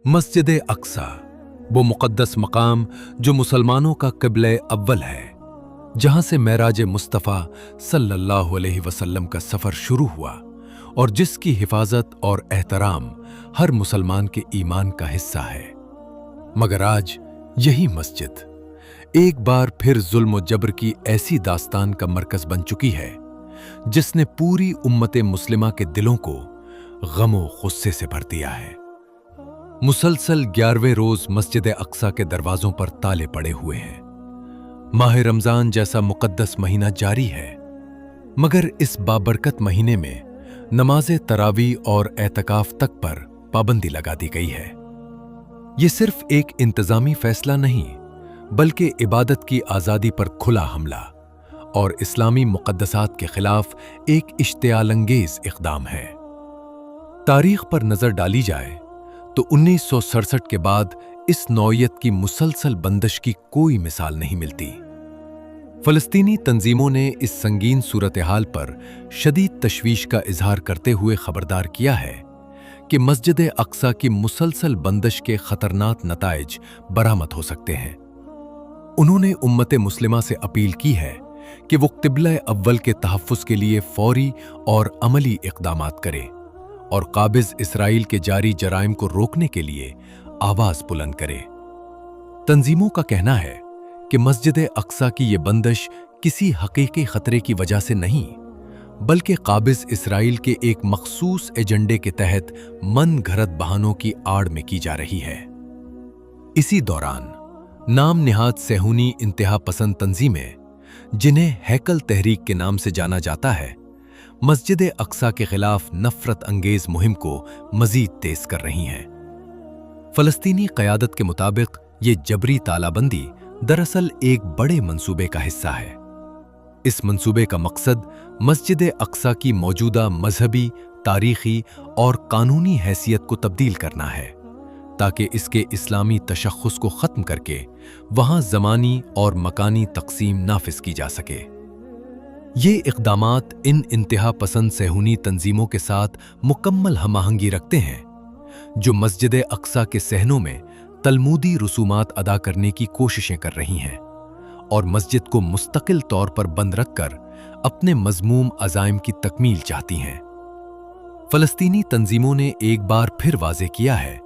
मस्जिद अक्सा वो मुक़द्दस मकाम जो मुसलमानों का क़िबले अव्वल है, जहां से मेराज मुस्तफ़ा सल्लल्लाहु अलैहि वसल्लम का सफ़र शुरू हुआ और जिसकी हिफाजत और एहतराम हर मुसलमान के ईमान का हिस्सा है। मगर आज यही मस्जिद एक बार फिर जुल्म व जबर की ऐसी दास्तान का मरकज़ बन चुकी है जिसने पूरी उम्मत मुस्लिमा के दिलों को गम व गुस्से से भर दिया है। मुसलसल 11वें रोज मस्जिद अक्सा के दरवाजों पर ताले पड़े हुए हैं। माह रमजान जैसा मुकद्दस महीना जारी है, मगर इस बाबरकत महीने में नमाज तरावी और एतकाफ तक पर पाबंदी लगा दी गई है। ये सिर्फ एक इंतजामी फैसला नहीं, बल्कि इबादत की आज़ादी पर खुला हमला और इस्लामी मुक़द्दसात के खिलाफ एक इश्तियालंगेज इक़दाम है। तारीख पर नजर डाली जाए तो 1967 के बाद इस नौयत की मुसलसल बंदिश की कोई मिसाल नहीं मिलती। फ़लस्तीनी तंजीमों ने इस संगीन सूरत हाल पर शदीद तशवीश का इजहार करते हुए खबरदार किया है कि मस्जिद अक्सा की मुसलसल बंदिश के खतरनाक नताइज बरामद हो सकते हैं। उन्होंने उम्मत मुस्लिमा से अपील की है कि वो क़िबला अव्वल के तहफ़्फ़ुज़ के लिए फौरी और अमली इक़दामात करे और क़ाबिज़ इसराइल के जारी जराइम को रोकने के लिए आवाज़ बुलंद करे। तंजीमों का कहना है कि मस्जिद अक्सा की ये बंदिश किसी हकीकी खतरे की वजह से नहीं, बल्कि क़ाबिज़ इसराइल के एक मखसूस एजेंडे के तहत मन घड़त बहानों की आड़ में की जा रही है। इसी दौरान नाम निहाद सेहूनी इंतहा पसंद तंजीमें, जिन्हें हैकल तहरीक के नाम से जाना जाता है, मस्जिद अक्सा के खिलाफ नफरत अंगेज मुहिम को मजीद तेज कर रही हैं। फ़लस्तीनी क़यादत के मुताबिक ये जबरी तालाबंदी दरअसल एक बड़े मंसूबे का हिस्सा है। इस मंसूबे का मकसद मस्जिद अक्सा की मौजूदा मजहबी, तारीखी और कानूनी हैसियत को तब्दील करना है, ताकि इसके इस्लामी तशख़्ख़ुस को ख़त्म करके वहाँ ज़मानी और मकानी तक़सीम नाफिज की जा सके। ये इक़दामात इन इंतहा पसंद सेहूनी तंजीमों के साथ मुकम्मल हमाहंगी रखते हैं, जो मस्जिद अक्सा के सहनों में तलमूदी रसूमात अदा करने की कोशिशें कर रही हैं और मस्जिद को मुस्तकिल तौर पर बंद रखकर अपने मज़मूम अज़ाइम की तकमील चाहती हैं। फ़लस्तीनी तंजीमों ने एक बार फिर वाज़े किया है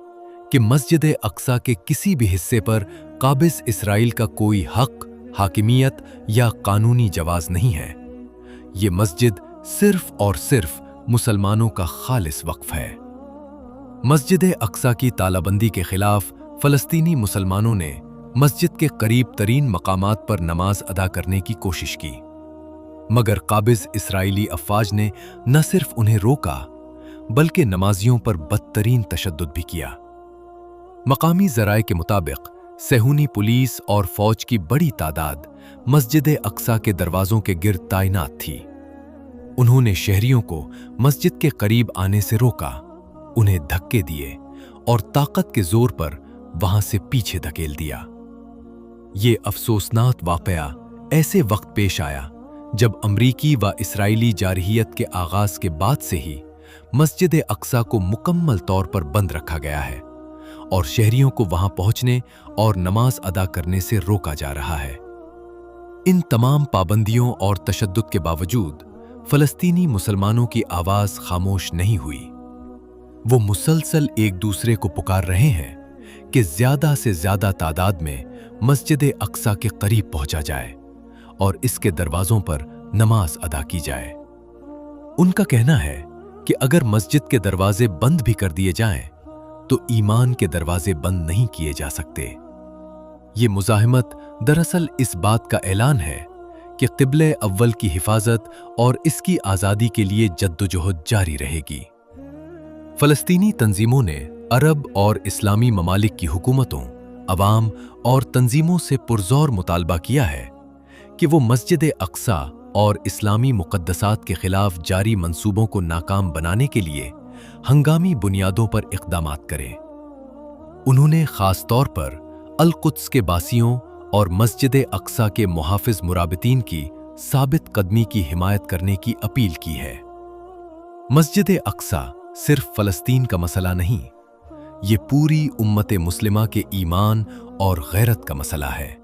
कि मस्जिद अक्सा के किसी भी हिस्से पर क़ाबिज़ इसराइल का कोई हक़, हाकिमियत या कानूनी जवाज़ नहीं है। ये मस्जिद सिर्फ और सिर्फ मुसलमानों का खालिस वक्फ है। मस्जिद अक्सा की तालाबंदी के खिलाफ फ़लस्तीनी मुसलमानों ने मस्जिद के करीब तरीन मकामात पर नमाज अदा करने की कोशिश की, मगर क़ाबिज़ इसराइली अफ़वाज ने न सिर्फ उन्हें रोका, बल्कि नमाजियों पर बदतरीन तशद्दुद भी किया। मकामी ज़राए के मुताबिक सेहूनी पुलिस और फौज की बड़ी तादाद मस्जिद अक्सा के दरवाज़ों के गिर्द तैनात थी। उन्होंने शहरियों को मस्जिद के करीब आने से रोका, उन्हें धक्के दिए और ताकत के जोर पर वहां से पीछे धकेल दिया। ये अफसोसनाक वाक़या ऐसे वक्त पेश आया जब अमरीकी व इसराइली जारहियत के आगाज़ के बाद से ही मस्जिद अक्सा को मुकम्मल तौर पर बंद रखा गया है और शहरियों को वहां पहुंचने और नमाज अदा करने से रोका जा रहा है। इन तमाम पाबंदियों और तशद्दुद के बावजूद फ़लस्तीनी मुसलमानों की आवाज़ खामोश नहीं हुई। वो मुसलसल एक दूसरे को पुकार रहे हैं कि ज़्यादा से ज़्यादा तादाद में मस्जिद अक्सा के करीब पहुंचा जाए और इसके दरवाज़ों पर नमाज अदा की जाए। उनका कहना है कि अगर मस्जिद के दरवाजे बंद भी कर दिए जाएं, तो ईमान के दरवाजे बंद नहीं किए जा सकते। ये मुज़ाहिमत दरअसल इस बात का ऐलान है कि क़िबले अव्वल की हिफाजत और इसकी आज़ादी के लिए जद्दोजहद जारी रहेगी। फ़लस्तीनी तंजीमों ने अरब और इस्लामी ममालिक की हुकूमतों, अवाम और तंजीमों से पुरज़ोर मुतालबा किया है कि वो मस्जिद अक्सा और इस्लामी मुक़द्दसात के खिलाफ जारी मंसूबों को नाकाम बनाने के लिए हंगामी बुनियादों पर इक़दामात करें। उन्होंने ख़ास तौर पर अल-कुद्स के बासियों और मस्जिद अक्सा के मुहाफ़िज़ मुराबितीन की साबित कदमी की हिमायत करने की अपील की है। मस्जिद अक्सा सिर्फ फ़लस्तीन का मसला नहीं, یہ پوری امت مسلمہ کے ایمان اور غیرت کا مسئلہ ہے۔